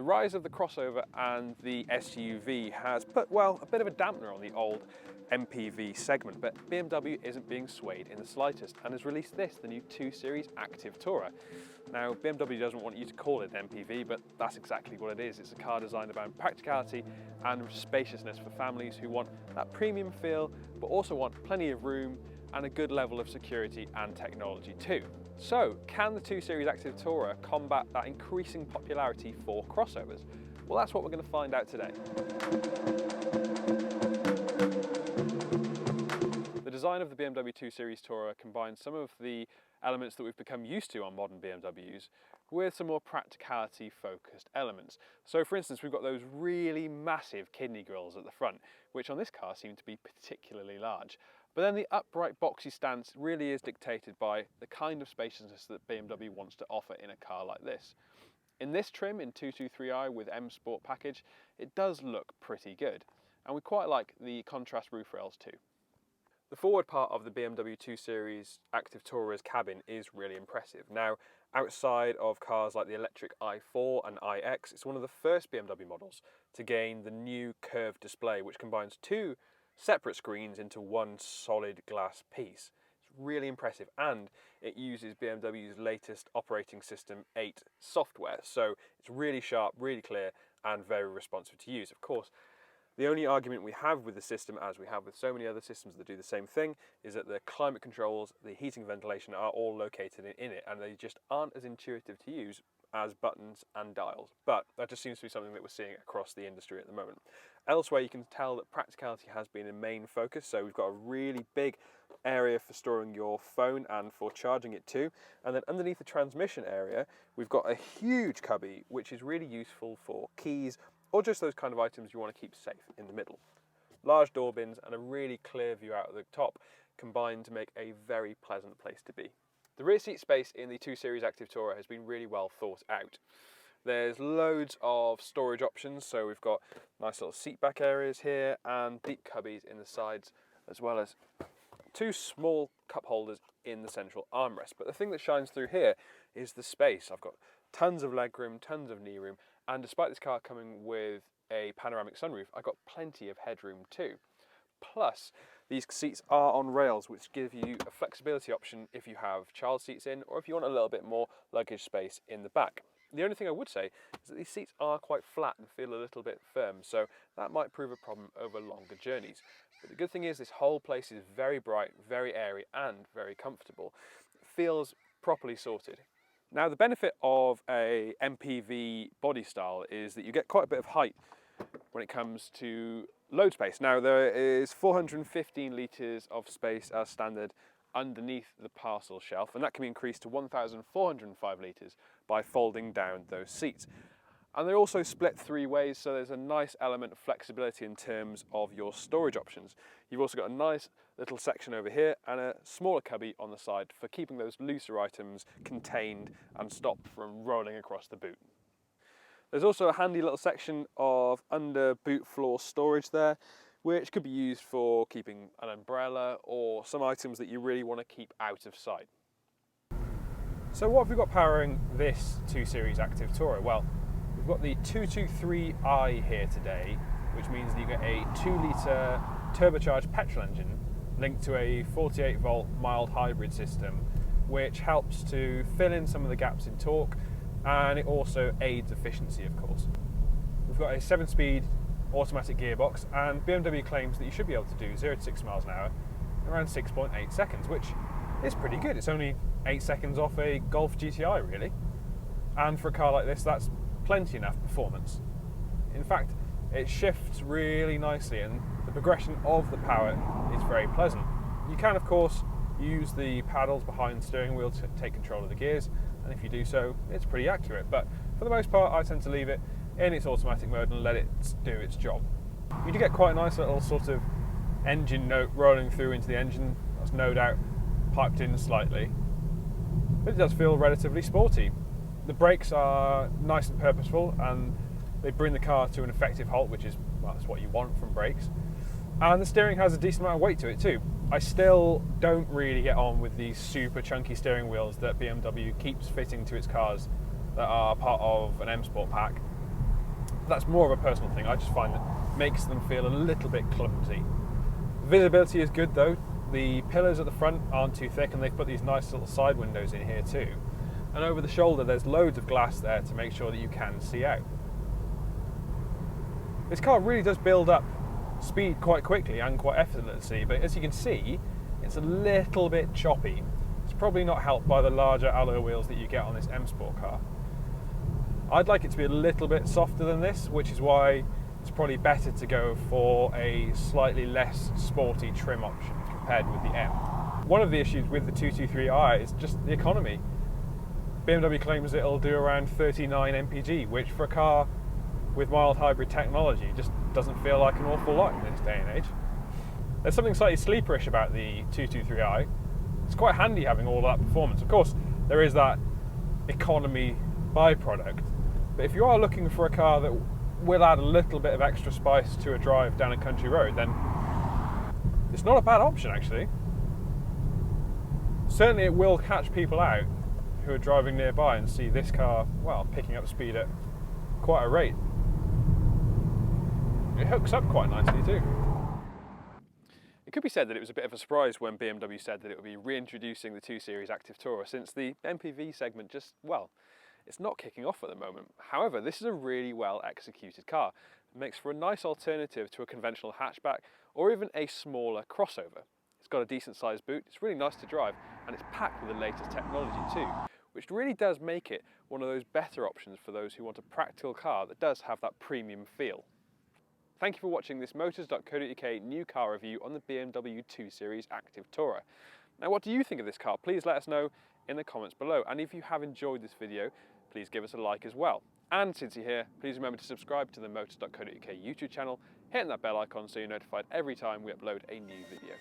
The rise of the crossover and the SUV has put, well, a bit of a dampener on the old MPV segment, but BMW isn't being swayed in the slightest and has released this, the new 2 Series Active Tourer. Now, BMW doesn't want you to call it an MPV, but that's exactly what it is. It's a car designed around practicality and spaciousness for families who want that premium feel, but also want plenty of room and a good level of security and technology too. So, can the 2 Series Active Tourer combat that increasing popularity for crossovers? Well, that's what we're going to find out today. The design of the BMW 2 Series Tourer combines some of the elements that we've become used to on modern BMWs with some more practicality-focused elements. So, for instance, we've got those really massive kidney grills at the front, which on this car seem to be particularly large. But then the upright boxy stance really is dictated by the kind of spaciousness that BMW wants to offer in a car like this. In this trim, in 223i with M Sport package, it does look pretty good, and we quite like the contrast roof rails too. The forward part of the BMW 2 Series Active Tourer's cabin is really impressive. Now, outside of cars like the electric i4 and iX, it's one of the first BMW models to gain the new curved display, which combines 2 separate screens into one solid glass piece. It's really impressive, and it uses BMW's latest operating system 8 software, so it's really sharp, really clear, and very responsive to use. Of course, the only argument we have with the system, as we have with so many other systems that do the same thing, is that the climate controls, the heating, ventilation are all located in it, and they just aren't as intuitive to use as buttons and dials. But that just seems to be something that we're seeing across the industry at the moment. Elsewhere, you can tell that practicality has been a main focus, so we've got a really big area for storing your phone and for charging it too. And then underneath the transmission area, we've got a huge cubby, which is really useful for keys or just those kind of items you want to keep safe in the middle. Large door bins and a really clear view out of the top combine to make a very pleasant place to be. The rear seat space in the 2 Series Active Tourer has been really well thought out. There's loads of storage options, so we've got nice little seat back areas here and deep cubbies in the sides, as well as 2 small cup holders in the central armrest. But the thing that shines through here is the space. I've got tons of legroom, tons of knee room, and despite this car coming with a panoramic sunroof, I've got plenty of headroom too. Plus, these seats are on rails, which give you a flexibility option if you have child seats in, or if you want a little bit more luggage space in the back. The only thing I would say is that these seats are quite flat and feel a little bit firm, so that might prove a problem over longer journeys. But the good thing is this whole place is very bright, very airy, and very comfortable. It feels properly sorted. Now, the benefit of a MPV body style is that you get quite a bit of height when it comes to load space. Now, there is 415 litres of space as standard underneath the parcel shelf, and that can be increased to 1,405 litres by folding down those seats. And they're also split 3 ways, so there's a nice element of flexibility in terms of your storage options. You've also got a nice little section over here and a smaller cubby on the side for keeping those looser items contained and stopped from rolling across the boot. There's also a handy little section of under boot floor storage there, which could be used for keeping an umbrella or some items that you really want to keep out of sight. So what have we got powering this 2 Series Active Tourer? Well, we've got the 223i here today, which means that you get a 2-litre turbocharged petrol engine linked to a 48-volt mild hybrid system, which helps to fill in some of the gaps in torque, and it also aids efficiency, of course. We've got a 7-speed automatic gearbox, and BMW claims that you should be able to do 0 to 6 miles an hour in around 6.8 seconds, which is pretty good. It's only 8 seconds off a Golf GTI, really. And for a car like this, that's plenty enough performance. In fact, it shifts really nicely, and the progression of the power is very pleasant. You can, of course, use the paddles behind the steering wheel to take control of the gears, and if you do so, it's pretty accurate. But for the most part, I tend to leave it in its automatic mode and let it do its job. You do get quite a nice little sort of engine note rolling through into the engine. That's no doubt piped in slightly, but it does feel relatively sporty. The brakes are nice and purposeful, and they bring the car to an effective halt, which is, well, that's what you want from brakes. And the steering has a decent amount of weight to it too. I still don't really get on with these super chunky steering wheels that BMW keeps fitting to its cars that are part of an M Sport pack. That's more of a personal thing. I just find it makes them feel a little bit clumsy. Visibility is good though. The pillars at the front aren't too thick, and they've put these nice little side windows in here too. And over the shoulder there's loads of glass there to make sure that you can see out. This car really does build up speed quite quickly and quite effortlessly, but as you can see, it's a little bit choppy. It's probably not helped by the larger alloy wheels that you get on this M Sport car. I'd like it to be a little bit softer than this, which is why it's probably better to go for a slightly less sporty trim option compared with the M. One of the issues with the 223i is just the economy. BMW claims it'll do around 39 mpg, which for a car with mild hybrid technology just doesn't feel like an awful lot in this day and age. There's something slightly sleeperish about the 223i. It's quite handy having all that performance. Of course, there is that economy byproduct, but if you are looking for a car that will add a little bit of extra spice to a drive down a country road, then it's not a bad option actually. Certainly it will catch people out who are driving nearby and see this car, well, picking up speed at quite a rate. It hooks up quite nicely too. It could be said that it was a bit of a surprise when BMW said that it would be reintroducing the 2 Series Active Tourer, since the MPV segment just, well, it's not kicking off at the moment. However, this is a really well executed car. It makes for a nice alternative to a conventional hatchback or even a smaller crossover. It's got a decent sized boot, it's really nice to drive, and it's packed with the latest technology too, which really does make it one of those better options for those who want a practical car that does have that premium feel. Thank you for watching this motors.co.uk new car review on the BMW 2 Series Active Tourer. Now, what do you think of this car? Please let us know in the comments below. And if you have enjoyed this video, please give us a like as well. And since you're here, please remember to subscribe to the motors.co.uk YouTube channel, hitting that bell icon so you're notified every time we upload a new video.